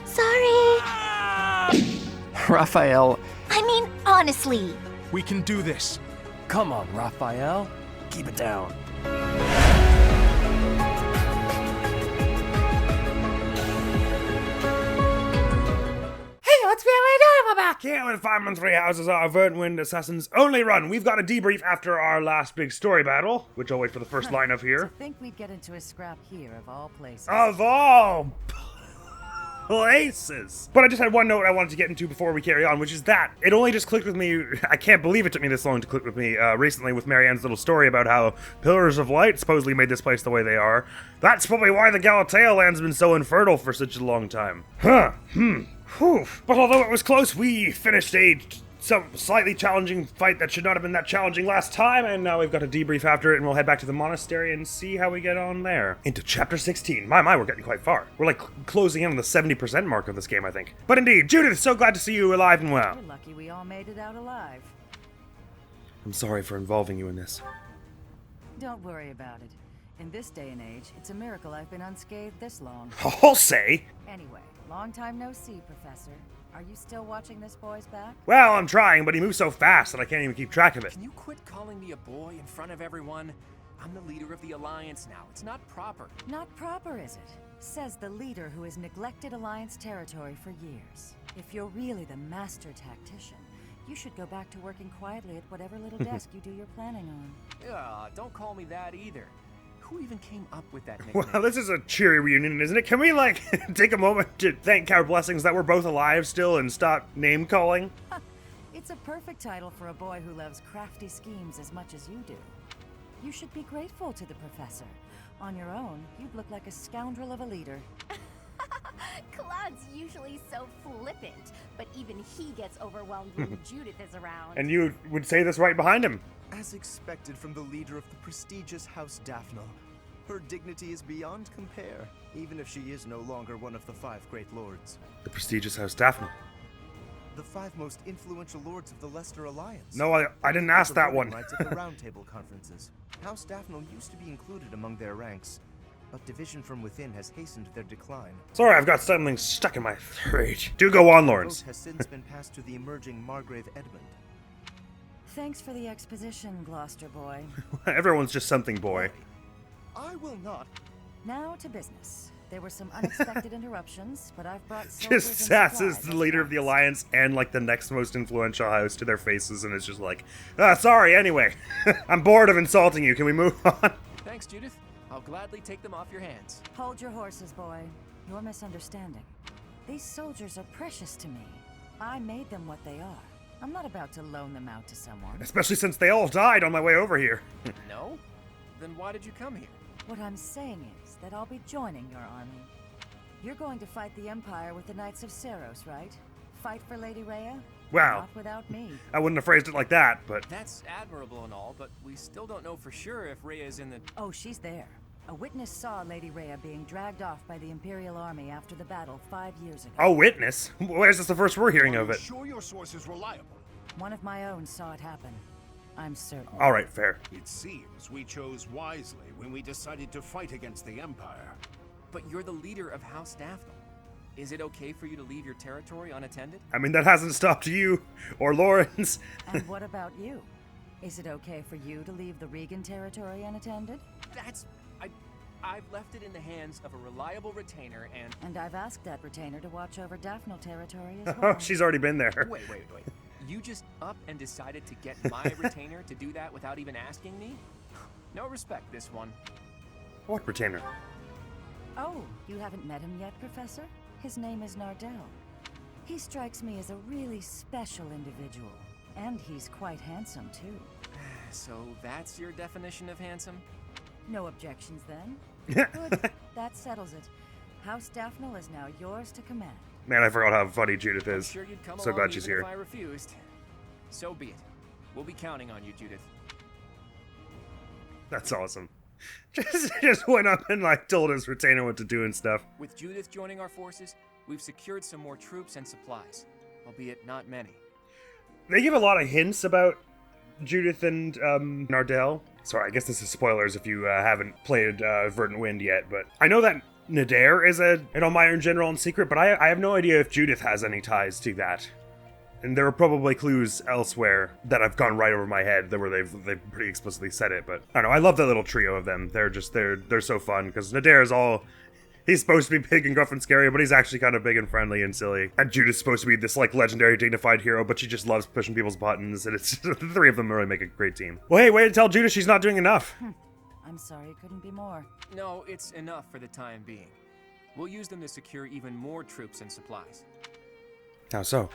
Sorry. Raphael. I mean, honestly. We can do this. Come on, Raphael. Keep it down. Hey, what's really doing? We're back here with Fireman Three Houses, our Verdant Assassin's only run. We've got a debrief after our last big story battle, which I'll wait for the first line of here. To think we'd get into a scrap here of all places. Of all places. But I just had one note I wanted to get into before we carry on, which is that it only just clicked with me. I can't believe it took me this long to click with me recently with Marianne's little story about how Pillars of Light supposedly made this place the way they are. That's probably why the Galatea land's been so infertile for such a long time. Whew. But although it was close, we finished some slightly challenging fight that should not have been that challenging last time, and now we've got a debrief after it, and we'll head back to the monastery and see how we get on there. Into chapter 16. My, we're getting quite far. We're like closing in on the 70% mark of this game, I think. But indeed, Judith, so glad to see you alive and well. We're lucky we all made it out alive. I'm sorry for involving you in this. Don't worry about it. In this day and age, it's a miracle I've been unscathed this long. I'll say. Anyway, long time no see, Professor. Are you still watching this boy's back? Well, I'm trying, but he moves so fast that I can't even keep track of it. Can you quit calling me a boy in front of everyone? I'm the leader of the Alliance now. It's not proper. Not proper, is it? Says the leader who has neglected Alliance territory for years. If you're really the master tactician, you should go back to working quietly at whatever little desk you do your planning on. Don't call me that either. Who even came up with that nickname? Well, this is a cheery reunion, isn't it? Can we, take a moment to thank our blessings that we're both alive still and stop name-calling? It's a perfect title for a boy who loves crafty schemes as much as you do. You should be grateful to the professor. On your own, you'd look like a scoundrel of a leader. Claude's usually so flippant, but even he gets overwhelmed when Judith is around. And you would say this right behind him. As expected from the leader of the prestigious House Daphne, her dignity is beyond compare, even if she is no longer one of the 5 great lords. The prestigious House Daphne. The 5 most influential lords of the Leicester Alliance. No, I didn't ask that one. Rights at the roundtable conferences. House Daphne used to be included among their ranks, but division from within has hastened their decline. Sorry, I've got something stuck in my throat. Do go on, The Lawrence. vote has since been passed to the emerging Margrave Edmund. Thanks for the exposition, Gloucester boy. Everyone's just something, boy. I will not. Now to business. There were some unexpected interruptions, but I've brought soldiers Just and sasses supplies the leader of the as Alliance and, the next most influential house to their faces, and it's just sorry, anyway. I'm bored of insulting you. Can we move on? Thanks, Judith. I'll gladly take them off your hands. Hold your horses, boy. You're misunderstanding. These soldiers are precious to me. I made them what they are. I'm not about to loan them out to someone. Especially since they all died on my way over here. No? Then why did you come here? What I'm saying is that I'll be joining your army. You're going to fight the Empire with the Knights of Seros, right? Fight for Lady Rhea? Wow. Not without me. I wouldn't have phrased it like that, but... That's admirable and all, but we still don't know for sure if Rhea is in the... Oh, she's there. A witness saw Lady Rhea being dragged off by the Imperial Army after the battle 5 years ago. A witness? Where's this the first we're hearing of it? Sure your source is reliable. One of my own saw it happen. I'm certain. Alright, fair. It seems we chose wisely when we decided to fight against the Empire. But you're the leader of House Daphne. Is it okay for you to leave your territory unattended? I mean, that hasn't stopped you, or Lawrence. And what about you? Is it okay for you to leave the Regan territory unattended? I've left it in the hands of a reliable retainer and... And I've asked that retainer to watch over Daphne territory as Oh, well. she's already been there. Wait. You just up and decided to get my retainer to do that without even asking me? No respect, this one. What retainer? Oh, you haven't met him yet, Professor? His name is Nardell. He strikes me as a really special individual. And he's quite handsome, too. So that's your definition of handsome? No objections, then? Good. That settles it. House Daphne is now yours to command. Man, I forgot how funny Judith I'm is. sure you'd come So along glad she's even here. if I refused. So be it. We'll be counting on you, Judith. That's awesome. Just went up and told his retainer what to do and stuff. With Judith joining our forces, we've secured some more troops and supplies, albeit not many. They give a lot of hints about Judith and Nardell. Sorry, I guess this is spoilers if you haven't played Verdant Wind yet, but I know that Nadir is an Elmira general in secret, but I have no idea if Judith has any ties to that. And there are probably clues elsewhere that have gone right over my head where they've pretty explicitly said it, but I don't know, I love that little trio of them. They're so fun, because Nadir is he's supposed to be big and gruff and scary, but he's actually kind of big and friendly and silly. And Judith's supposed to be this, like, legendary, dignified hero, but she just loves pushing people's buttons, and it's the three of them really make a great team. Well, hey, way to tell Judith she's not doing enough. I'm sorry it couldn't be more. No, it's enough for the time being. We'll use them to secure even more troops and supplies. How so?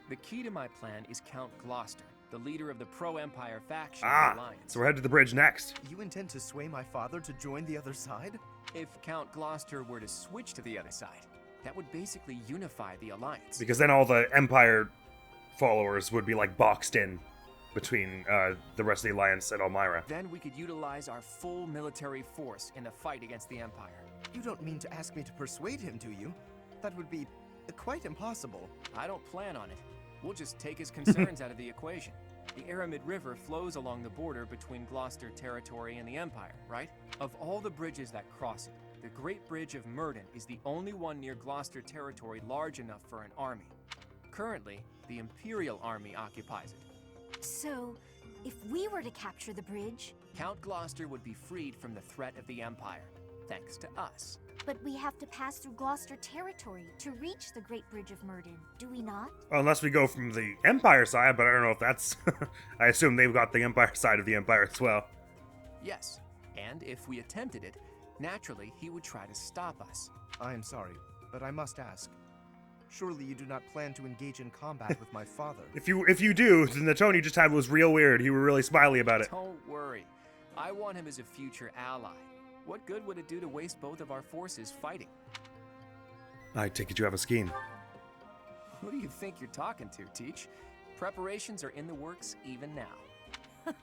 The key to my plan is Count Gloucester, the leader of the pro-Empire faction of the Alliance. So we're headed to the bridge next. You intend to sway my father to join the other side? If Count Gloucester were to switch to the other side, that would basically unify the Alliance. Because then all the Empire followers would be, like, boxed in between the rest of the Alliance and Elmira. Then we could utilize our full military force in the fight against the Empire. You don't mean to ask me to persuade him, do you? That would be quite impossible. I don't plan on it. We'll just take his concerns out of the equation. The Aramid River flows along the border between Gloucester territory and the Empire, right? Of all the bridges that cross it, the Great Bridge of Murden is the only one near Gloucester territory large enough for an army. Currently, the Imperial Army occupies it. So, if we were to capture the bridge... Count Gloucester would be freed from the threat of the Empire, thanks to us. But we have to pass through Gloucester territory to reach the Great Bridge of Murden, do we not? Well, unless we go from the Empire side, but I don't know if that's... I assume they've got the Empire side of the Empire as well. Yes, and if we attempted it, naturally he would try to stop us. I am sorry, but I must ask. Surely you do not plan to engage in combat with my father? If you do, then the tone you just had was real weird. You were really smiley about it. Don't worry. I want him as a future ally. What good would it do to waste both of our forces fighting? I take it you have a scheme. Who do you think you're talking to, Teach? Preparations are in the works even now.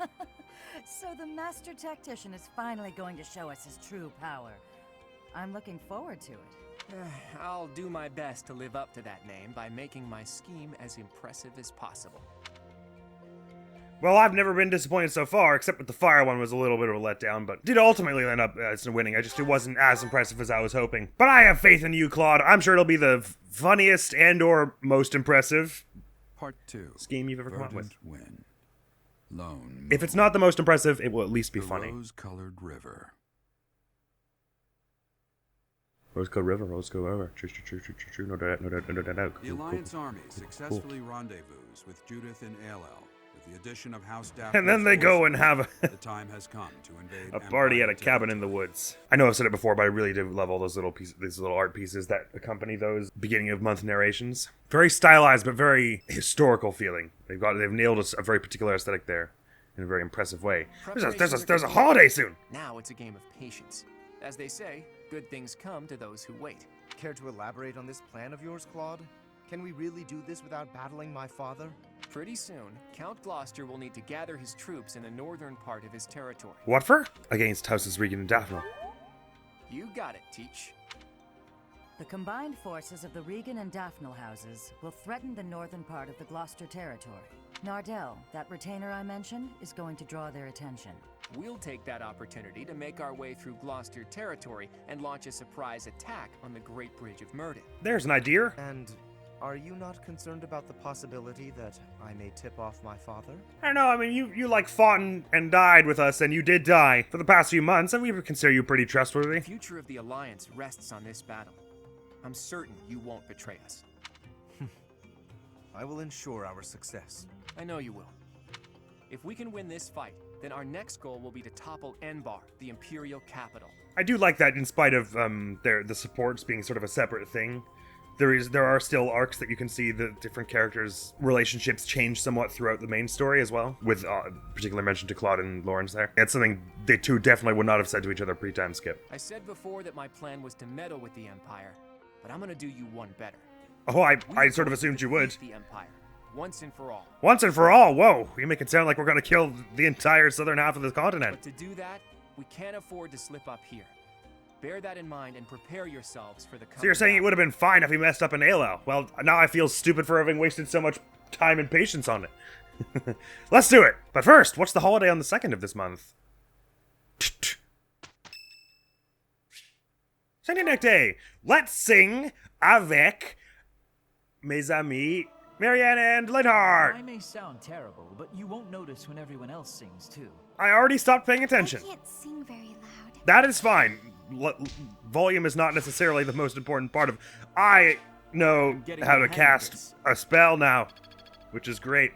So the Master Tactician is finally going to show us his true power. I'm looking forward to it. I'll do my best to live up to that name by making my scheme as impressive as possible. Well, I've never been disappointed so far, except with the fire one was a little bit of a letdown, but did ultimately end up winning. It wasn't as impressive as I was hoping. But I have faith in you, Claude. I'm sure it'll be the funniest and or most impressive Part 2. Scheme you've ever come up with. Win. Lone. If it's not the most impressive, it will at least be funny. Rose-colored river. Rose-colored river, rose-colored river. True, no doubt. The Alliance army successfully rendezvous with Judith and Aelel. With the addition of House Daphne, And then they go and have the time has come to invade a party at a Empire cabin in the territory. woods. I know I've said it before, but I really do love all those little pieces, these little art pieces that accompany those beginning of month narrations. Very stylized, but very historical feeling. They've nailed a very particular aesthetic there in a very impressive way. There's a holiday soon. Now it's a game of patience. As they say, good things come to those who wait. Care to elaborate on this plan of yours, Claude? Can we really do this without battling my father? Pretty soon, Count Gloucester will need to gather his troops in the northern part of his territory. What for? Against Houses Regan and Daphne. You got it, Teach. The combined forces of the Regan and Daphne houses will threaten the northern part of the Gloucester territory. Nardell, that retainer I mentioned, is going to draw their attention. We'll take that opportunity to make our way through Gloucester territory and launch a surprise attack on the Great Bridge of Murden. There's an idea. And are you not concerned about the possibility that I may tip off my father? I don't know, I mean, you like fought and died with us, and you did die for the past few months, and we would consider you pretty trustworthy. The future of the Alliance rests on this battle. I'm certain you won't betray us. I will ensure our success. I know you will. If we can win this fight, then our next goal will be to topple Enbar, the Imperial capital. I do like that in spite of the supports being sort of a separate thing. There are still arcs that you can see the different characters' relationships change somewhat throughout the main story as well, with particular mention to Claude and Lawrence there. It's something they two definitely would not have said to each other pre-time skip. I said before that my plan was to meddle with the Empire, but I'm gonna do you one better. Oh, I sort of assumed you would. The Empire, once and for all. Once and for all, whoa! You make it sound like we're gonna kill the entire southern half of the continent. But to do that, we can't afford to slip up here. Bear that in mind and prepare yourselves for the coming So you're saying it would have been fine if he messed up in Aelel. Well, now I feel stupid for having wasted so much time and patience on it. Let's do it! But first, what's the holiday on the 2nd of this month? Saint-Necté. Let's sing avec mes amis Marianne and Linhart. I may sound terrible, but you won't notice when everyone else sings too. I already stopped paying attention. I can't sing very loud. That is fine. Volume is not necessarily the most important part of. I know how to cast a spell now, which is great.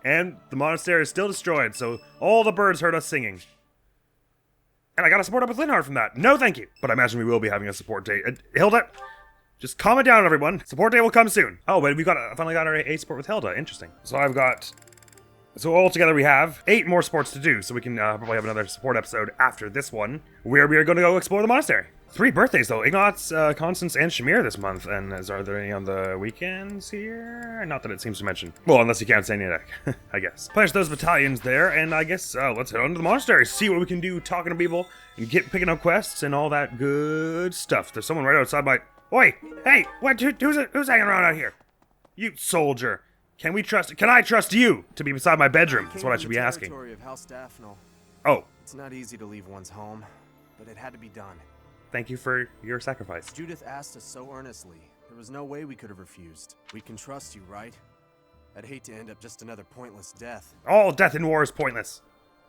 And the monastery is still destroyed, so all the birds heard us singing. And I got a support up with Linhart from that. No, thank you. But I imagine we will be having a support day. Hilda, just calm it down, everyone. Support day will come soon. Oh, but we finally got our A support with Hilda. Interesting. So all together we have 8 more supports to do, so we can probably have another support episode after this one, where we are going to go explore the monastery. 3 birthdays, though. Ignatz, Constance, and Shamir this month. And are there any on the weekends here? Not that it seems to mention. Well, unless you count Saint-Necté, I guess. Punish those battalions there, and I guess let's head on to the monastery, see what we can do, talking to people, and picking up quests, and all that good stuff. There's someone right outside my... Oi! Hey! What? Who's hanging around out here? You soldier. Can I trust you to be beside my bedroom? That's what I should be asking. Territory of House Daphnal. Oh. It's not easy to leave one's home, but it had to be done. Thank you for your sacrifice. Judith asked us so earnestly. There was no way we could have refused. We can trust you, right? I'd hate to end up just another pointless death. All death in war is pointless.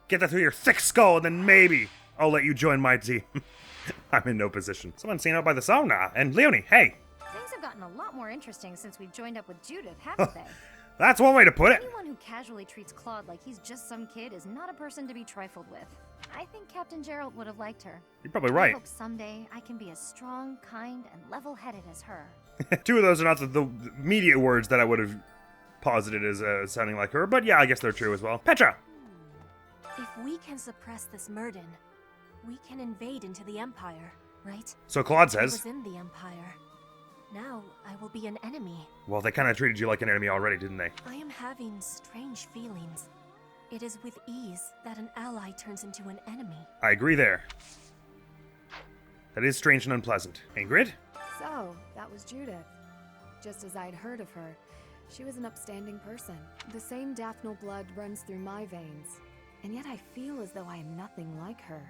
Get that through your thick skull, and then maybe I'll let you join my team. I'm in no position. Someone's seen out by the sauna. And Leonie, hey. Things have gotten a lot more interesting since we joined up with Judith, haven't they? That's one way to put it. Anyone who casually treats Claude like he's just some kid is not a person to be trifled with. I think Captain Gerald would have liked her. You're probably right. I hope someday I can be as strong, kind, and level-headed as her. 2 of those are not the immediate words that I would have posited as sounding like her, but yeah, I guess they're true as well. Petra! If we can suppress this Murden, we can invade into the Empire, right? So Claude I says. was in the Empire. Now I will be an enemy. Well, they kind of treated you like an enemy already, didn't they? I am having strange feelings. It is with ease that an ally turns into an enemy. I agree there. That is strange and unpleasant. Ingrid? So, that was Judith. Just as I'd heard of her, she was an upstanding person. The same Daphnal blood runs through my veins, and yet I feel as though I am nothing like her.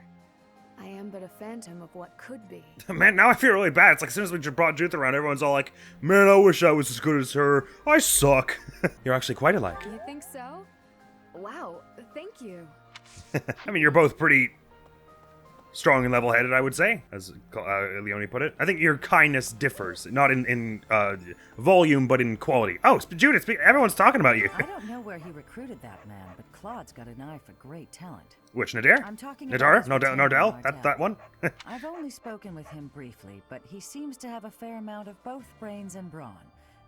I am but a phantom of what could be. Man, now I feel really bad. It's like as soon as we brought Judith around, everyone's all like, man, I wish I was as good as her. I suck. You're actually quite alike. You think so? Wow, thank you. I mean, you're both pretty strong and level-headed, I would say, as Leonie put it. I think your kindness differs, not in volume, but in quality. Oh, Judith, everyone's talking about you. I don't know where he recruited that man, but Claude's got an eye for great talent. Which, Nadir? I'm talking Nadar? about Nardell? That one? I've only spoken with him briefly, but he seems to have a fair amount of both brains and brawn,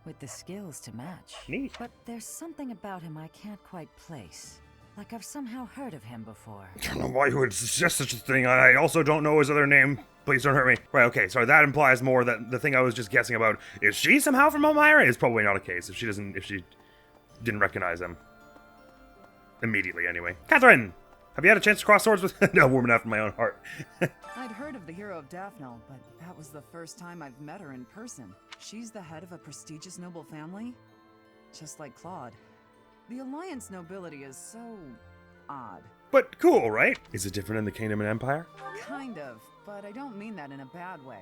with the skills to match. Neat. But there's something about him I can't quite place. Like I've somehow heard of him before. I don't know why you would suggest such a thing. I also don't know his other name. Please don't hurt me. Right, okay, so that implies more that the thing I was just guessing about, is she somehow from Elmira? Is probably not a case if she didn't recognize him. Immediately, anyway. Catherine! Have you had a chance to cross swords with a woman after my own heart? I'd heard of the hero of Daphnal, but that was the first time I've met her in person. She's the head of a prestigious noble family, just like Claude. The Alliance nobility is so odd. But cool, right? Is it different in the Kingdom and Empire? Kind of, but I don't mean that in a bad way.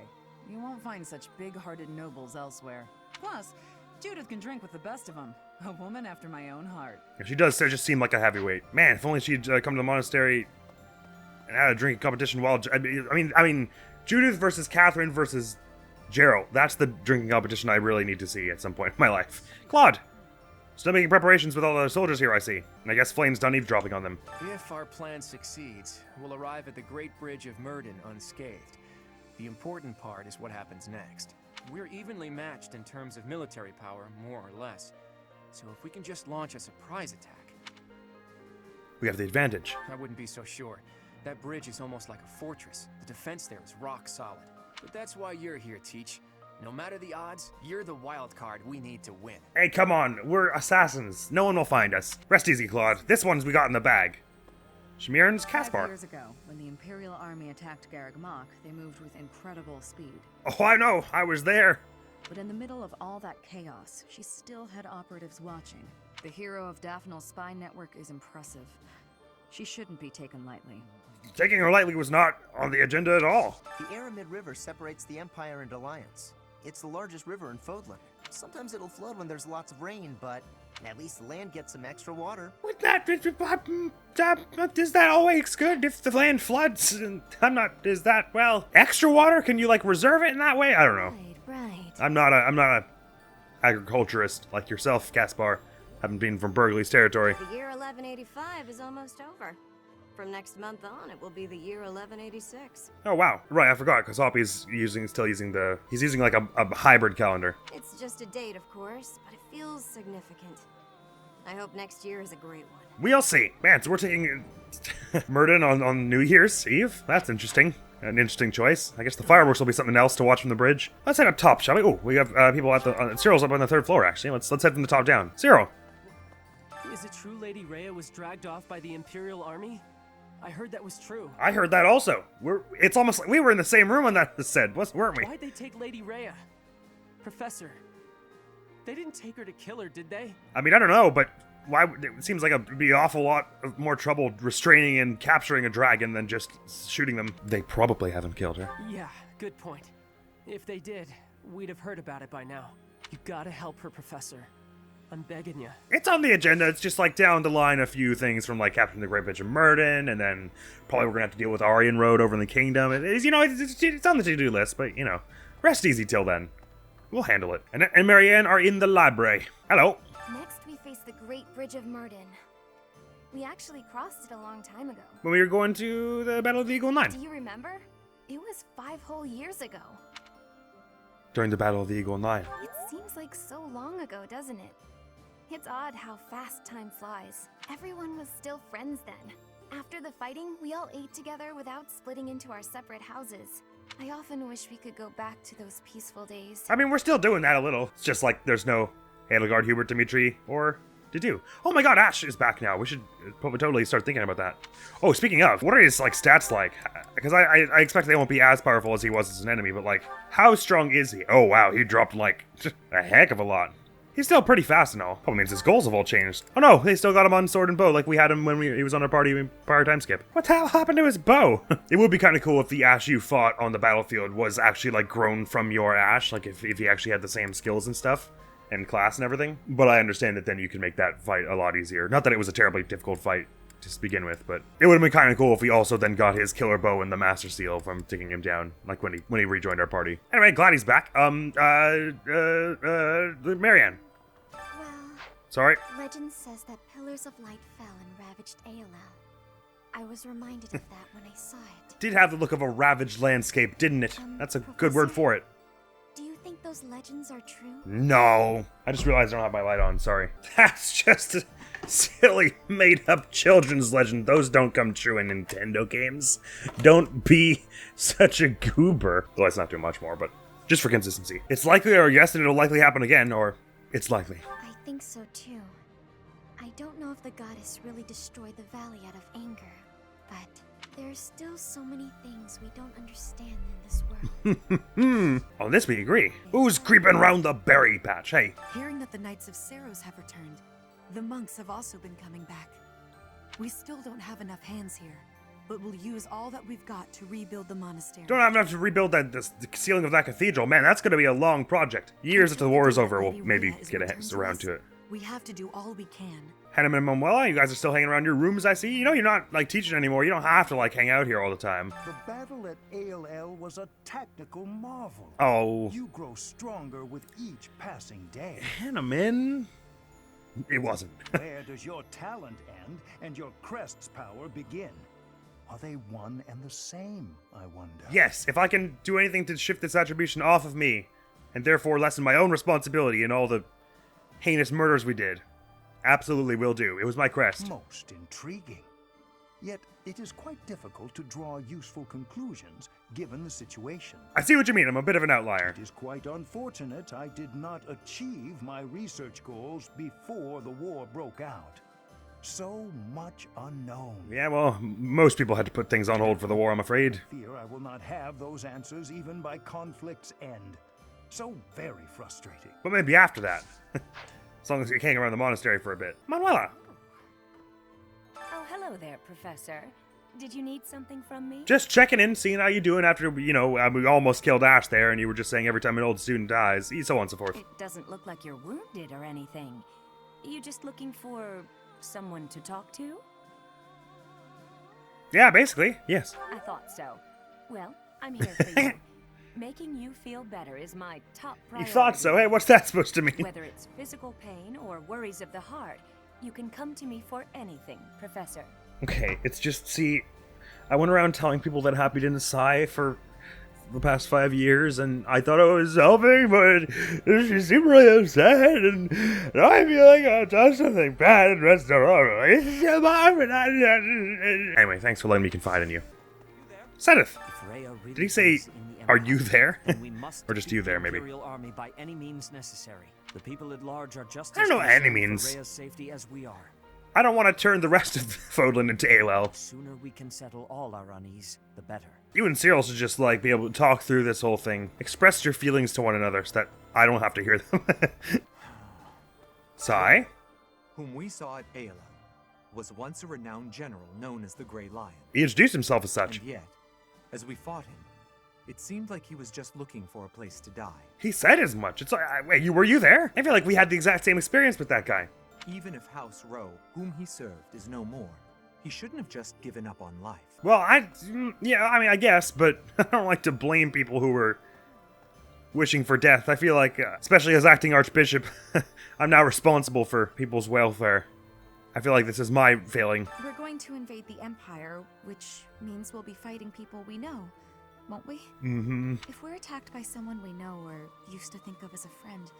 You won't find such big-hearted nobles elsewhere. Plus, Judith can drink with the best of them. A woman after my own heart. She does just seem like a heavyweight. Man, if only she'd come to the monastery and had a drinking competition while... I mean, Judith versus Catherine versus Gerald. That's the drinking competition I really need to see at some point in my life. Claude! Still making preparations with all the soldiers here, I see. And I guess Flame's done eavesdropping on them. If our plan succeeds, we'll arrive at the Great Bridge of Murden unscathed. The important part is what happens next. We're evenly matched in terms of military power, more or less. So if we can just launch a surprise attack... We have the advantage. I wouldn't be so sure. That bridge is almost like a fortress. The defense there is rock solid. But that's why you're here, Teach. No matter the odds, you're the wild card we need to win. Hey, come on. We're assassins. No one will find us. Rest easy, Claude. This one's we got in the bag. Shamirn's Caspar. 5 years ago, when the Imperial Army attacked Garreg Mach, they moved with incredible speed. Oh, I know. I was there. But in the middle of all that chaos, she still had operatives watching. The hero of Daphnal's spy network is impressive. She shouldn't be taken lightly. taking her lightly was not on the agenda at all. The Aramid River separates the Empire and Alliance. It's the largest river in Fodlan. Sometimes it'll flood when there's lots of rain, but at least the land gets some extra water. With that, is that always good if the land floods? Is that, well, extra water? Can you, like, reserve it in that way? I don't know. Right. I'm not a agriculturist like yourself, Gaspar. Haven't been from Burgley's territory. The year 1185 is almost over. From next month on, it will be the year 1186. Oh, wow. Right, I forgot, because Hoppy's still using he's using like a hybrid calendar. It's just a date, of course, but it feels significant. I hope next year is a great one. We'll see. Man, so we're taking Murden on New Year's Eve? That's interesting. An interesting choice. I guess the fireworks will be something else to watch from the bridge. Let's head up top, shall we? Oh, we have people at Cyril's up on the 3rd floor, actually. Let's head from the top down. Cyril! Is it true Lady Rhea was dragged off by the Imperial Army? I heard that was true. I heard that also. It's almost like we were in the same room when that was said, weren't we? Why'd they take Lady Rhea? Professor, they didn't take her to kill her, did they? I mean, I don't know, but why? It seems like it'd be an awful lot of more trouble restraining and capturing a dragon than just shooting them. They probably haven't killed her. Yeah, good point. If they did, we'd have heard about it by now. You gotta help her, Professor. I'm begging you. It's on the agenda. It's just like down the line a few things from like capturing the Great Bridge of Murden, and then probably we're gonna have to deal with Aryan Road over in the Kingdom. It's on the to-do list, but rest easy till then. We'll handle it. And Marianne are in the library. Hello. Next, we face the Great Bridge of Murden. We actually crossed it a long time ago. When we were going to the Battle of the Eagle Nine. Do you remember? It was 5 whole years ago. During the Battle of the Eagle Nine. It seems like so long ago, doesn't it? It's odd how fast time flies. Everyone was still friends then. After the fighting, we all ate together without splitting into our separate houses. I often wish we could go back to those peaceful days. I mean, we're still doing that a little. It's just like there's no Edelgard, Hubert, Dimitri, or Didu. Oh my god, Ash is back now. We should probably totally start thinking about that. Oh, speaking of, what are his like stats like? Because I expect they won't be as powerful as he was as an enemy, but like, how strong is he? Oh wow, he dropped like a heck of a lot. He's still pretty fast and all. Probably means his goals have all changed. Oh no, they still got him on sword and bow like we had him when he was on our prior time skip. What the hell happened to his bow? It would be kind of cool if the Ash you fought on the battlefield was actually like grown from your Ash, like if he actually had the same skills and stuff, and class and everything. But I understand that then you can make that fight a lot easier. Not that it was a terribly difficult fight to begin with, but it would have been kind of cool if he also then got his killer bow and the Master Seal from taking him down, like when he rejoined our party. Anyway, glad he's back. Marianne. Sorry? Legend says that pillars of light fell and ravaged ALL. I was reminded of that when I saw it. Did have the look of a ravaged landscape, didn't it? That's a good word for it. Do you think those legends are true? No. I just realized I don't have my light on, sorry. That's just a silly, made-up children's legend. Those don't come true in Nintendo games. Don't be such a goober. Though let's not do much more, but just for consistency. It's likely, or yes, and it'll likely happen again, or it's likely. I think so too. I don't know if the goddess really destroyed the valley out of anger, but there's still so many things we don't understand in this world. On this we agree. Who's creeping around the berry patch, hey? Hearing that the Knights of Seros have returned, the monks have also been coming back. We still don't have enough hands here, but we'll use all that we've got to rebuild the monastery. Don't have enough to rebuild the ceiling of that cathedral. Man, that's going to be a long project. Years after the war is over, we'll maybe get around to it. We have to do all we can. Hannah and Manuela, you guys are still hanging around your rooms, I see. You know you're not, like, teaching anymore. You don't have to, like, hang out here all the time. The battle at ALL was a tactical marvel. Oh. You grow stronger with each passing day. Hannah, man. It wasn't. Where does your talent end and your crest's power begin? Are they one and the same, I wonder? Yes, if I can do anything to shift this attribution off of me, and therefore lessen my own responsibility in all the heinous murders we did, absolutely will do. It was my crest. Most intriguing. Yet, it is quite difficult to draw useful conclusions, given the situation. I see what you mean. I'm a bit of an outlier. It is quite unfortunate I did not achieve my research goals before the war broke out. So much unknown. Yeah, well, most people had to put things on hold for the war, I'm afraid. Fear I will not have those answers even by conflict's end. So very frustrating. But maybe after that. As long as you hang around the monastery for a bit. Manuela! Oh, hello there, Professor. Did you need something from me? Just checking in, seeing how you doing after, you know, we almost killed Ash there, and you were just saying every time an old student dies, so on and so forth. It doesn't look like you're wounded or anything. You just looking for someone to talk to? Yeah, basically, yes. I thought so. Well, I'm here for you. Making you feel better is my top priority. You thought so? Hey, what's that supposed to mean? Whether it's physical pain or worries of the heart, you can come to me for anything, Professor. Okay, it's just, see, I went around telling people that Happy didn't sigh for the past 5 years, and I thought I was helping, but she seemed really upset, and I feel like I've done something bad and rest of our relationship. Anyway, thanks for letting me confide in you. Zenith, did he say, are you there? Or just you there, maybe? Army by any means necessary. The people at large are just I don't know any means. for Rhea's safety as we are. I don't want to turn the rest of Fodlan into ALL. The sooner we can settle all our unease, the better. You and Cyril should just, like, be able to talk through this whole thing. Express your feelings to one another so that I don't have to hear them. Sai? Whom we saw at Ayla was once a renowned general known as the Grey Lion. He introduced himself as such. And yet, as we fought him, it seemed like he was just looking for a place to die. He said as much. It's like, wait, were you there? I feel like we had the exact same experience with that guy. Even if House Rowe, whom he served, is no more, he shouldn't have just given up on life. Well, yeah, I mean, I guess, but I don't like to blame people who were wishing for death. I feel like, especially as acting archbishop, I'm now responsible for people's welfare. I feel like this is my failing. We're going to invade the Empire, which means we'll be fighting people we know, won't we? Mm-hmm. If we're attacked by someone we know or used to think of as a friend,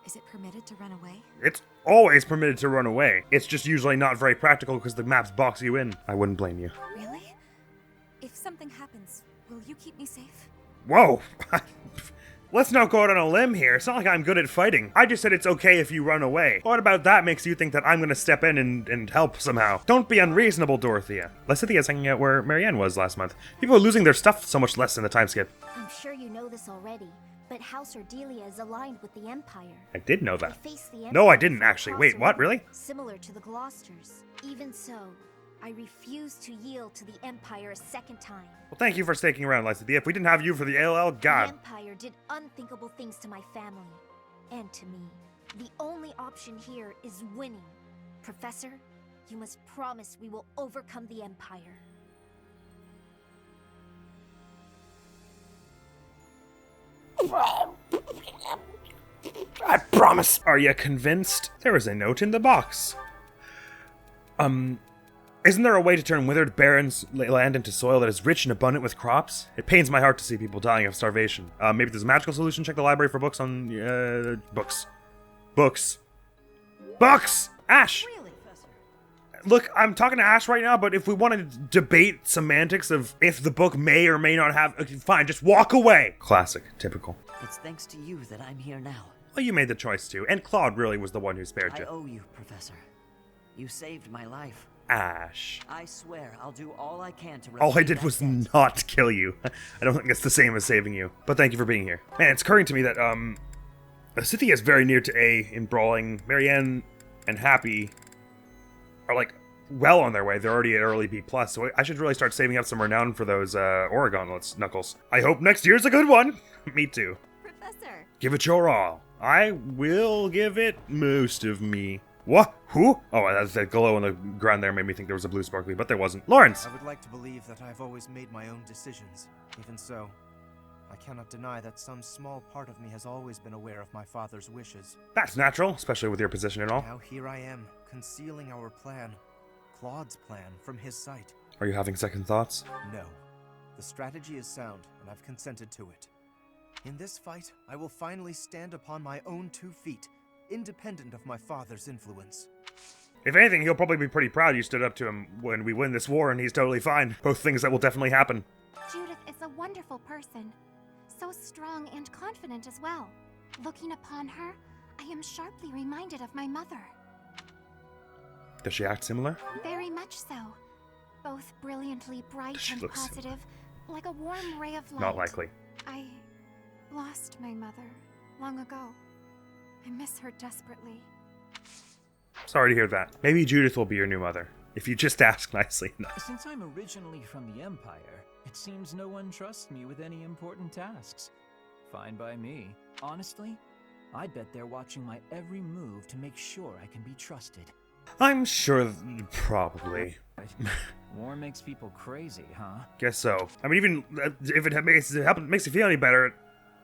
is it permitted to run away? It's always permitted to run away. It's just usually not very practical because the maps box you in. I wouldn't blame you. Really? If something happens, will you keep me safe? Whoa! Let's not go out on a limb here. It's not like I'm good at fighting. I just said it's okay if you run away. What about that makes you think that I'm gonna step in and help somehow? Don't be unreasonable, Dorothea. Lysithia's hanging out where Marianne was last month. People are losing their stuff so much less in the time skip. I'm sure you know this already, but House Ordelia is aligned with the Empire. I did know that. They face the No, I Empire didn't actually. Wait, what? Really? Similar to the Gloucesters. Even so, I refuse to yield to the Empire a second time. Well, thank you for sticking around, Lysithia. If we didn't have you for the ALL, The God. Empire did unthinkable things to my family, and to me. The only option here is winning. Professor, you must promise we will overcome the Empire. I promise. Are you convinced? There was a note in the box. Isn't there a way to turn withered, barren land into soil that is rich and abundant with crops? It pains my heart to see people dying of starvation. Maybe there's a magical solution. Check the library for books on, books. Books. Books! Ash! Look, I'm talking to Ash right now, but if we want to debate semantics of if the book may or may not have... Okay, fine, just walk away! Classic. Typical. It's thanks to you that I'm here now. Well, you made the choice too, and Claude really was the one who spared you. I owe you, Professor. You saved my life. Ash. I swear I'll do all I can to... All I did was not kill you. I don't think it's the same as saving you. But thank you for being here. Man, it's occurring to me that, Scythia is very near to A in brawling. Marianne and Happy are, like, well on their way. They're already at early B+, so I should really start saving up some renown for those, Oregon Knuckles. I hope next year's a good one. Me too. Professor! Give it your all. I will give it most of me. What? Who? Oh, that's that glow on the ground there made me think there was a blue sparkly, but there wasn't. Lawrence! I would like to believe that I've always made my own decisions. Even so, I cannot deny that some small part of me has always been aware of my father's wishes. That's natural, especially with your position and all. Now here I am, concealing our plan. Claude's plan from his sight. Are you having second thoughts? No. The strategy is sound, and I've consented to it. In this fight, I will finally stand upon my own 2 feet, independent of my father's influence. If anything, he'll probably be pretty proud you stood up to him when we win this war, and he's totally fine. Both things that will definitely happen. Judith is a wonderful person. So strong and confident as well. Looking upon her, I am sharply reminded of my mother. Does she act similar? Very much so. Both brilliantly bright and positive, like a warm ray of light. Not likely. I lost my mother long ago. I miss her desperately. Sorry to hear that. Maybe Judith will be your new mother. if you just ask nicely enough. Since I'm originally from the Empire, it seems no one trusts me with any important tasks. Fine by me. Honestly, I bet they're watching my every move to make sure I can be trusted. I'm sure, probably. War makes people crazy, huh? Guess so. I mean, even if it makes you feel any better,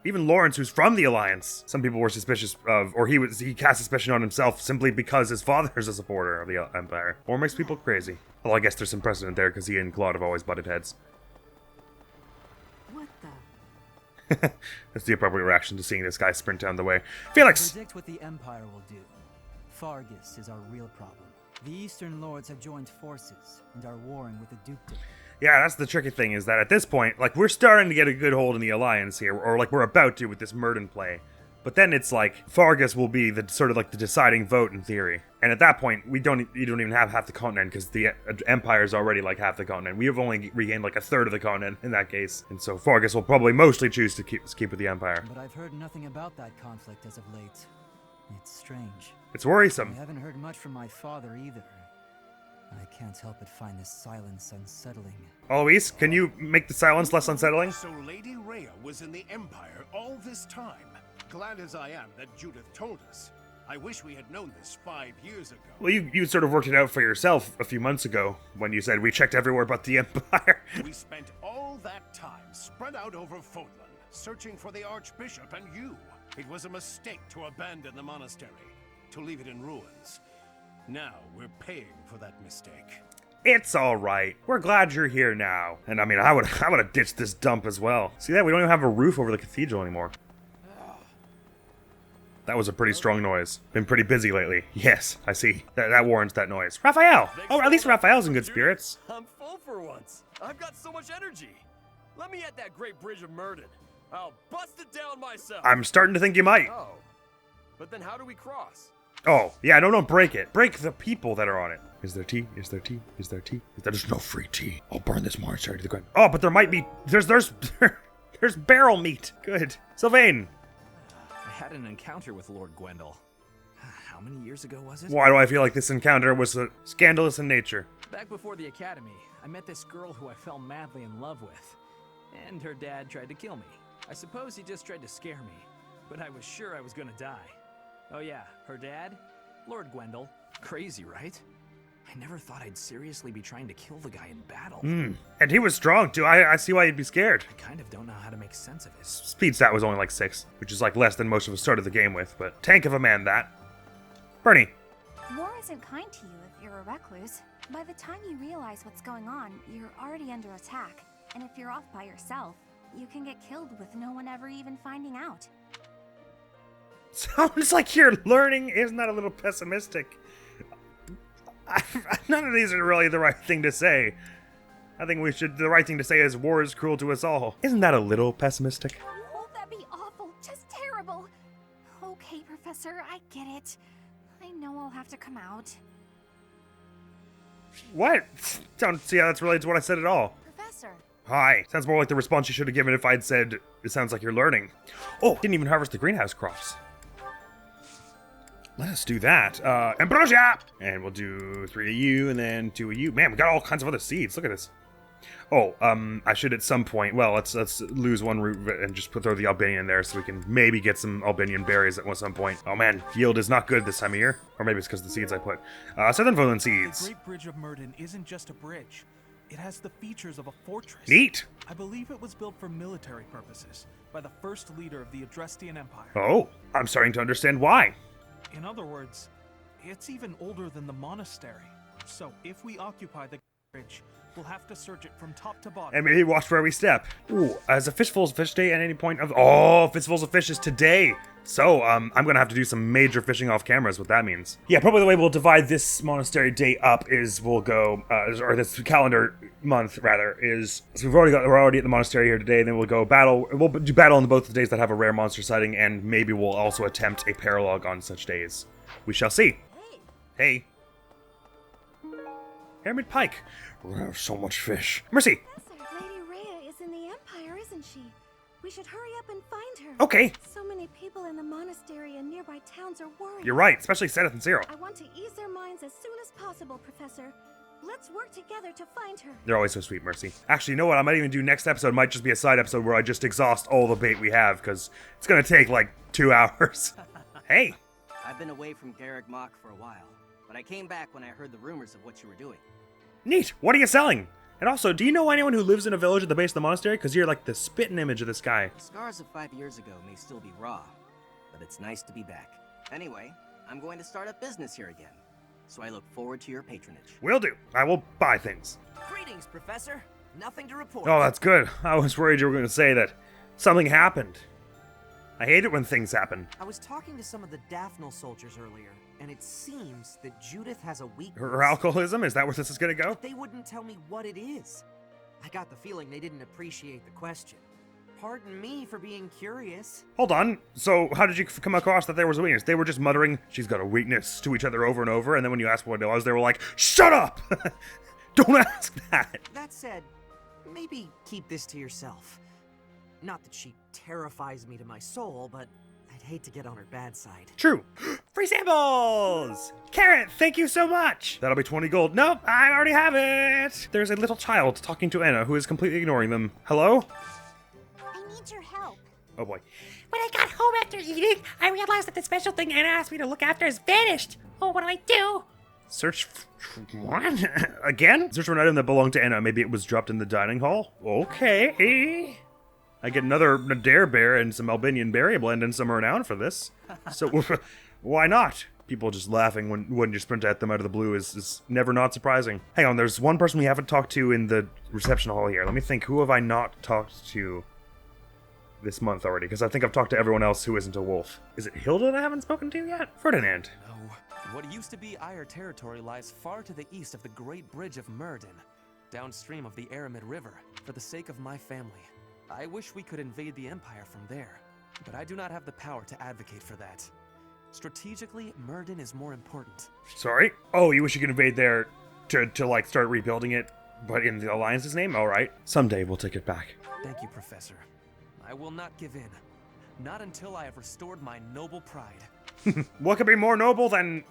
even Lawrence, who's from the Alliance, some people were suspicious of, or he cast suspicion on himself simply because his father is a supporter of the Empire. War makes people crazy. Well, I guess there's some precedent there because he and Claude have always butted heads. What the? That's the appropriate reaction to seeing this guy sprint down the way. Felix! Predict what the Empire will do. Fargus is our real problem. The Eastern Lords have joined forces and are warring with the Dukedom. Yeah, that's the tricky thing, is that at this point, like, we're starting to get a good hold in the Alliance here, or like we're about to with this Murden play. But then it's like, Fargus will be the sort of like the deciding vote in theory. And at that point, you don't even have half the continent, because the Empire is already like half the continent. We have only regained like a third of the continent in that case. And so Fargus will probably mostly choose to keep with the Empire. But I've heard nothing about that conflict as of late. It's strange. It's worrisome. I haven't heard much from my father either. I can't help but find this silence unsettling. Alois, can you make the silence less unsettling? So Lady Rhea was in the Empire all this time. Glad as I am that Judith told us. I wish we had known this 5 years ago. Well, you sort of worked it out for yourself a few months ago when you said we checked everywhere but the Empire. We spent all that time spread out over Fodlan, searching for the Archbishop and you. It was a mistake to abandon the monastery, to leave it in ruins. Now we're paying for that mistake. It's alright. We're glad you're here now. And I mean, I would have ditched this dump as well. See that? We don't even have a roof over the cathedral anymore. That was a pretty strong noise. Been pretty busy lately. Yes, I see. That warrants that noise. Raphael! Oh, at least Raphael's in good spirits. I'm full for once. I've got so much energy. Let me at that great bridge of Murden. I'll bust it down myself. I'm starting to think you might. Oh. But then how do we cross? Oh, yeah, no, don't break it. Break the people that are on it. Is there tea? Is there tea? Is there tea? There's no free tea. I'll burn this monastery to the ground. Oh, but there might be... There's barrel meat. Good. Sylvain. I had an encounter with Lord Gwendol. How many years ago was it? Why do I feel like this encounter was scandalous in nature? Back before the academy, I met this girl who I fell madly in love with. And her dad tried to kill me. I suppose he just tried to scare me, but I was sure I was gonna die. Oh yeah, her dad? Lord Gwendol. Crazy, right? I never thought I'd seriously be trying to kill the guy in battle. And he was strong, too. I see why you'd be scared. I kind of don't know how to make sense of it. Speed stat was only like 6, which is like less than most of us started the game with, but tank of a man, that. Bernie. War isn't kind to you if you're a recluse. By the time you realize what's going on, you're already under attack. And if you're off by yourself, you can get killed with no one ever even finding out. Sounds like you're learning. Isn't that a little pessimistic? None of these are really the right thing to say. I think the right thing to say is war is cruel to us all. Isn't that a little pessimistic? Won't that be awful? Just terrible. Okay, Professor, I get it. I know I'll have to come out. What? Don't see how that's related to what I said at all. Professor. Hi. Sounds more like the response you should have given if I'd said, it sounds like you're learning. Oh, didn't even harvest the greenhouse crops. Let us do that. Ambrosia! And we'll do 3 of you and then 2 of you. Man, we got all kinds of other seeds. Look at this. Oh, I should at some point, well, let's lose 1 root and just throw the Albinian in there so we can maybe get some Albinian berries at some point. Oh man, yield is not good this time of year. Or maybe it's because of the seeds I put. Southern Volan seeds. The Great Bridge of Murden isn't just a bridge. It has the features of a fortress. Neat! I believe it was built for military purposes by the first leader of the Adrestian Empire. Oh, I'm starting to understand why. In other words, it's even older than the monastery. So if we occupy the bridge, we'll have to search it from top to bottom. And maybe watch where we step. Ooh, as a fistfuls of fish day at any point of... Oh, fistfuls of fish is today. So, I'm gonna have to do some major fishing off camera is what that means. Yeah, probably the way we'll divide this monastery day up is we'll go, or this calendar month, rather, is... So we're already at the monastery here today, then we'll go battle... We'll do battle on both the days that have a rare monster sighting, and maybe we'll also attempt a paralogue on such days. We shall see. Hey. Hermit Pike. So much fish. Mercy. Professor, Lady Rhea is in the Empire, isn't she? We should hurry up and find her. Okay. So many people in the monastery and nearby towns are worried. You're right, especially Sedith and Cyril. I want to ease their minds as soon as possible, Professor. Let's work together to find her. They're always so sweet, Mercy. Actually, you know what? I might even do next episode. Might just be a side episode where I just exhaust all the bait we have, because it's going to take like 2 hours. Hey! I've been away from Garreg Mach for a while, but I came back when I heard the rumors of what you were doing. Neat! What are you selling? And also, do you know anyone who lives in a village at the base of the monastery? Because you're like the spitting image of this guy. The scars of 5 years ago may still be raw, but it's nice to be back. Anyway, I'm going to start up business here again, so I look forward to your patronage. Will do. I will buy things. Greetings, Professor. Nothing to report. Oh, that's good. I was worried you were going to say that something happened. I hate it when things happen. I was talking to some of the Daphne soldiers earlier, and it seems that Judith has a weakness. Her alcoholism? Is that where this is going to go? But they wouldn't tell me what it is. I got the feeling they didn't appreciate the question. Pardon me for being curious. Hold on. So how did you come across that there was a weakness? They were just muttering, she's got a weakness to each other over and over, and then when you asked what it was, they were like, shut up! Don't ask that! That said, maybe keep this to yourself. Not that she terrifies me to my soul, but I'd hate to get on her bad side. True. Free samples! Carrot, thank you so much! That'll be 20 gold. Nope, I already have it! There's a little child talking to Anna who is completely ignoring them. Hello? I need your help. Oh boy. When I got home after eating, I realized that the special thing Anna asked me to look after has vanished. Oh, what do I do? Search what? Again? Search for an item that belonged to Anna. Maybe it was dropped in the dining hall? Okay. I get another Dare Bear and some Albanian berry blend and some renown for this. So why not? People just laughing when you sprint at them out of the blue is never not surprising. Hang on, there's one person we haven't talked to in the reception hall here. Let me think, who have I not talked to this month already? Because I think I've talked to everyone else who isn't a wolf. Is it Hilda that I haven't spoken to yet? Ferdinand. No. What used to be Ire territory lies far to the east of the Great Bridge of Murden, downstream of the Aramid River, for the sake of my family. I wish we could invade the Empire from there, but I do not have the power to advocate for that. Strategically, Murden is more important. Sorry? Oh, you wish you could invade there to like start rebuilding it, but in the Alliance's name? Alright. Someday we'll take it back. Thank you, Professor. I will not give in. Not until I have restored my noble pride. What could be more noble than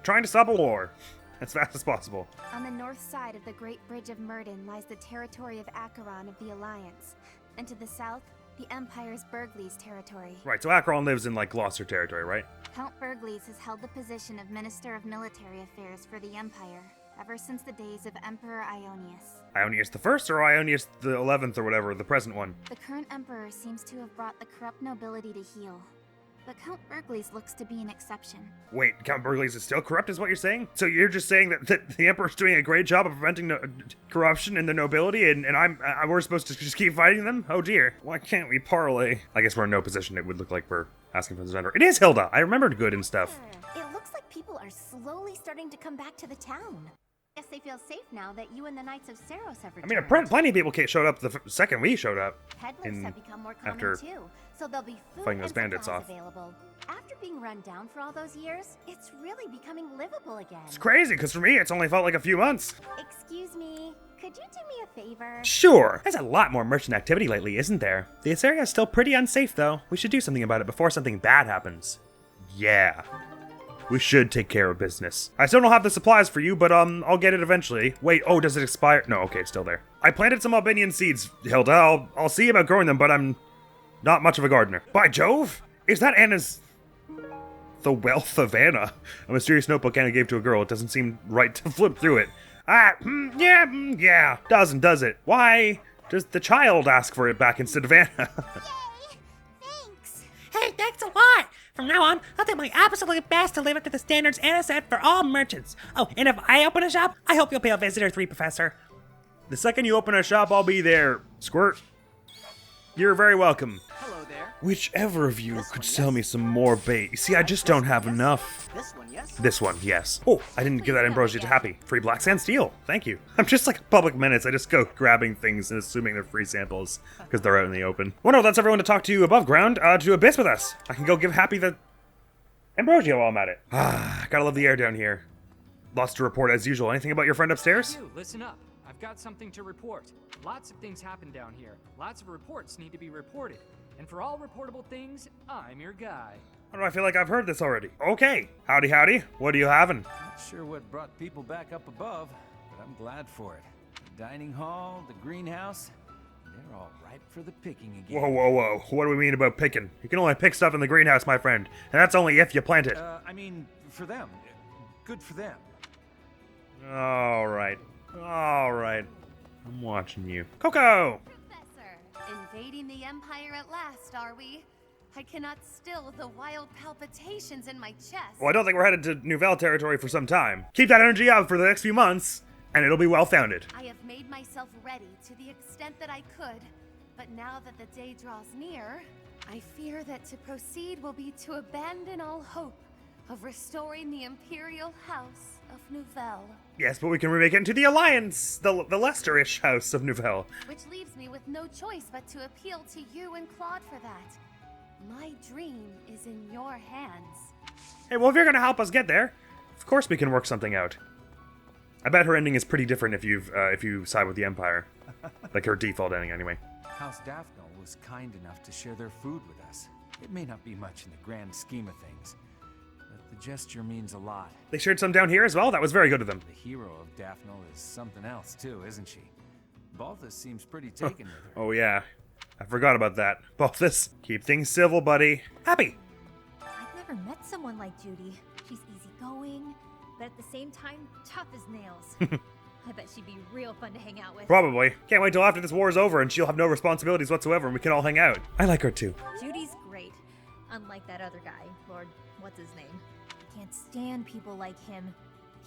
trying to stop a war as fast as possible? On the north side of the Great Bridge of Murden lies the territory of Acheron of the Alliance, and to the south, the Empire's Burgleys territory. Right, so Acheron lives in like Gloucester territory, right? Count Burgleys has held the position of Minister of Military Affairs for the Empire ever since the days of Emperor Ionius. Ionius the First or Ionius the 11th or whatever, the present one? The current emperor seems to have brought the corrupt nobility to heel, but Count Burgleys looks to be an exception. Wait, Count Burgleys is still corrupt is what you're saying? So you're just saying that the Emperor's doing a great job of preventing corruption in the nobility and we're supposed to just keep fighting them? Oh dear. Why can't we parlay? I guess we're in no position. It would look like we're asking for the surrender. It is Hilda! I remembered good and stuff. It looks like people are slowly starting to come back to the town. Guess they feel safe now that you and the Knights of Saros have returned. I mean, plenty of people showed up the second we showed up. Headless have become more common after too, so there'll be food fighting those and bandits supplies off. available. After being run down for all those years, it's really becoming livable again. It's crazy, because for me, it's only felt like a few months. Excuse me, could you do me a favor? Sure. There's a lot more merchant activity lately, isn't there? This area is still pretty unsafe, though. We should do something about it before something bad happens. Yeah. We should take care of business. I still don't have the supplies for you, but I'll get it eventually. Wait, oh, does it expire? No, okay, it's still there. I planted some Albanian seeds, Hilda. I'll see about growing them, but I'm not much of a gardener. By Jove! Is that Anna's... The Wealth of Anna? A mysterious notebook Anna gave to a girl. It doesn't seem right to flip through it. Yeah. Does it? Why does the child ask for it back instead of Anna? Hey, thanks a lot! From now on, I'll do my absolute best to live up to the standards Anna set for all merchants. Oh, and if I open a shop, I hope you'll be a visitor 3, Professor. The second you open a shop, I'll be there. Squirt. You're very welcome. Hello there. Whichever of you could sell me some more bait. See, I just don't have enough. This one, yes? This one, yes. Oh, I didn't give that ambrosia to Happy. Free black sand steel. Thank you. I'm just like a public menace. I just go grabbing things and assuming they're free samples because they're out in the open. Well, no, that's everyone to talk to above ground. To Abyss with us. I can go give Happy the ambrosia while I'm at it. Gotta love the air down here. Lots to report as usual. Anything about your friend upstairs? You, listen up. I've got something to report. Lots of things happen down here. Lots of reports need to be reported. And for all reportable things, I'm your guy. Why do I feel like I've heard this already? Okay. Howdy, howdy. What are you having? Not sure what brought people back up above, but I'm glad for it. The dining hall, the greenhouse, they're all ripe for the picking again. Whoa, whoa, whoa. What do we mean about picking? You can only pick stuff in the greenhouse, my friend. And that's only if you plant it. I mean, for them. Good for them. Alright. Alright. I'm watching you. Coco! Invading the Empire at last, are we? I cannot still the wild palpitations in my chest. Well, I don't think we're headed to Nouvelle territory for some time. Keep that energy up for the next few months, and it'll be well-founded. I have made myself ready to the extent that I could, but now that the day draws near, I fear that to proceed will be to abandon all hope of restoring the Imperial House of Nouvelle. Yes, but we can remake it into the Alliance, the Leicester-ish House of Nouvelle. Which leaves me with no choice but to appeal to you and Claude for that. My dream is in your hands. Hey, well, if you're gonna help us get there, of course we can work something out. I bet her ending is pretty different if you side with the Empire. Like her default ending, anyway. House Daphne was kind enough to share their food with us. It may not be much in the grand scheme of things, but the gesture means a lot. They shared some down here as well? That was very good of them. The hero of Daphne is something else too, isn't she? Balthus seems pretty taken with her. Oh yeah, I forgot about that. Balthus, keep things civil, buddy. Happy! I've never met someone like Judy. She's easygoing, but at the same time, tough as nails. I bet she'd be real fun to hang out with. Probably. Can't wait till after this war is over and she'll have no responsibilities whatsoever and we can all hang out. I like her too. Judy's great, unlike that other guy, Lord, what's his name? I can't stand people like him.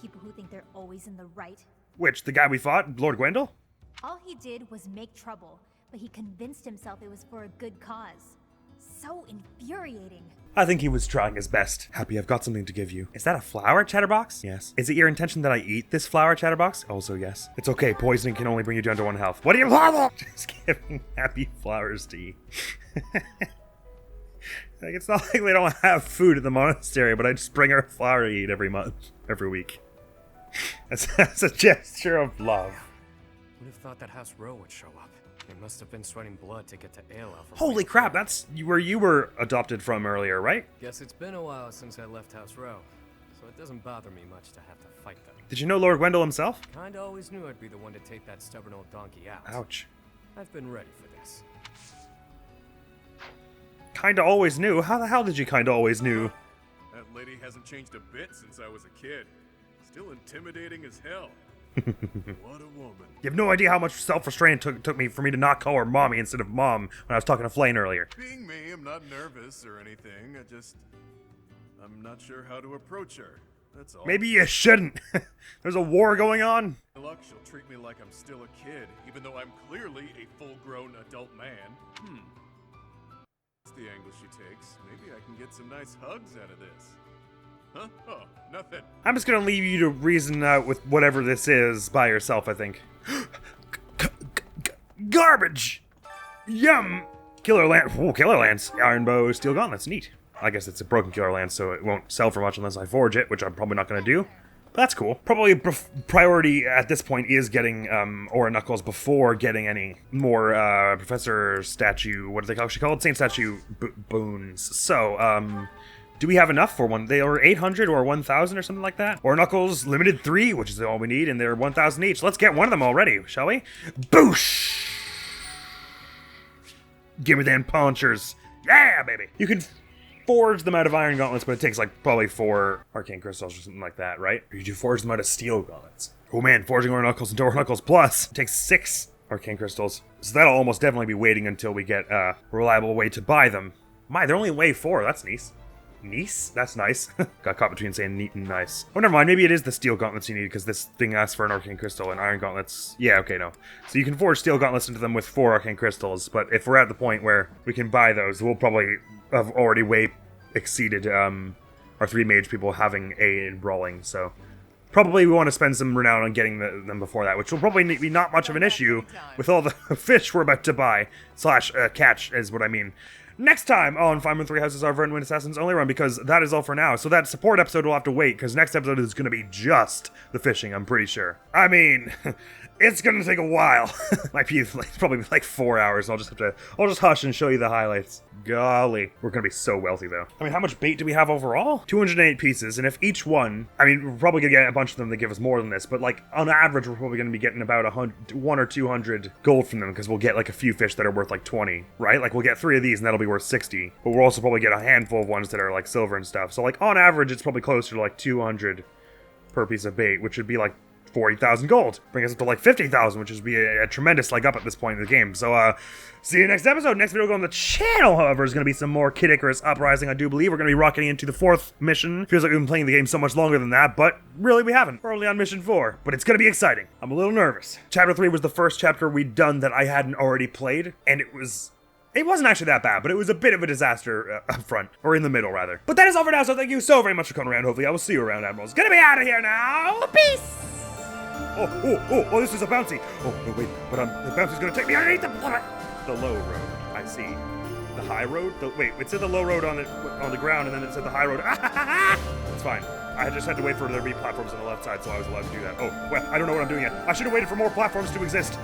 People who think they're always in the right. Which, the guy we fought, Lord Gwendol? All he did was make trouble, but he convinced himself it was for a good cause. So infuriating. I think he was trying his best. Happy, I've got something to give you. Is that a flower, Chatterbox? Yes. Is it your intention that I eat this flower, Chatterbox? Also, yes. It's okay, poisoning can only bring you down to 1 health. What do you want? Just giving Happy flowers to eat. Like, it's not like we don't have food at the monastery, but I just bring her a flower to eat every week. That's a gesture of love. Would have thought that House Row would show up. They must have been sweating blood to get to Ayla. Holy crap, that's where you were adopted from earlier, right? Guess it's been a while since I left House Row, so it doesn't bother me much to have to fight them. Did you know Lord Gwendol himself? Kinda always knew I'd be the one to take that stubborn old donkey out. Ouch. I've been ready for this. Kinda always knew? How the hell did you kinda always knew? That lady hasn't changed a bit since I was a kid. Still intimidating as hell. What a woman. You have no idea how much self-restraint it took me for me to not call her mommy instead of mom when I was talking to Flane earlier. Being me, I'm not nervous or anything. I'm not sure how to approach her. That's all. Maybe you shouldn't. There's a war going on. Luck, she'll treat me like I'm still a kid, even though I'm clearly a full-grown adult man. That's the angle she takes. Maybe I can get some nice hugs out of this. Huh? Oh, nothing. I'm just gonna leave you to reason out with whatever this is by yourself, I think. Garbage! Yum! Killer Lance. Ooh, Killer Lance. Iron Bow, Steel Gauntlets. Neat. I guess it's a broken Killer Lance, so it won't sell for much unless I forge it, which I'm probably not gonna do. But that's cool. Probably priority at this point is getting Aura Knuckles before getting any more Professor Statue, what are they actually called? Saint Statue boons. So, do we have enough for one? They are 800 or 1,000 or something like that? Or Knuckles limited 3, which is all we need, and they're 1,000 each. Let's get one of them already, shall we? Boosh! Give me them punchers. Yeah, baby! You can forge them out of Iron Gauntlets, but it takes like probably 4 Arcane Crystals or something like that, right? Or you do forge them out of Steel Gauntlets. Oh man, forging Aura Knuckles into Aura Knuckles Plus takes 6 Arcane Crystals. So that'll almost definitely be waiting until we get a reliable way to buy them. My, they're only way 4. That's nice. Nice? That's nice. Got caught between saying neat and nice. Oh, never mind. Maybe it is the Steel Gauntlets you need, because this thing asks for an Arcane Crystal, and Iron Gauntlets... Yeah, okay, no. So you can forge Steel Gauntlets into them with 4 Arcane Crystals, but if we're at the point where we can buy those, we'll probably have already way exceeded our 3 mage people having A in Brawling, so... Probably we want to spend some renown on getting them before that, which will probably be not much of an issue with all the fish we're about to buy. / catch, is what I mean. Next time on 5 3 Houses, our Verdant Assassins only run, because that is all for now. So that support episode will have to wait, because next episode is going to be just the fishing, I'm pretty sure. I mean, It's gonna take a while. Might be like, probably like 4 hours. I'll just hush and show you the highlights. Golly, we're gonna be so wealthy though. I mean, how much bait do we have overall? 208 pieces, and if each one, I mean, we're probably gonna get a bunch of them that give us more than this, but like on average, we're probably gonna be getting about 1 or 200 gold from them because we'll get like a few fish that are worth like 20, right? Like we'll get 3 of these and that'll be worth 60, but we'll also probably get a handful of ones that are like silver and stuff. So like on average, it's probably closer to like 200 per piece of bait, which would be like 40,000 gold. Bring us up to like 50,000, which would be a tremendous leg up at this point in the game. So, see you next episode. Next video on the channel, however, is going to be some more Kid Icarus Uprising, I do believe. We're going to be rocketing into the 4th mission. Feels like we've been playing the game so much longer than that, but really we haven't. We're only on mission 4, but it's going to be exciting. I'm a little nervous. Chapter 3 was the first chapter we'd done that I hadn't already played, and it wasn't actually that bad, but it was a bit of a disaster up front, or in the middle, rather. But that is all for now, so thank you so very much for coming around. Hopefully I will see you around, Admirals. Gonna be out of here now. Peace! Oh, this is a bouncy. Oh, no, wait, but the bouncy's gonna take me underneath the low road. I see. The high road? Wait, it said the low road on the ground, and then it said the high road. It's fine. I just had to wait for there to be platforms on the left side, so I was allowed to do that. Oh, well, I don't know what I'm doing yet. I should have waited for more platforms to exist.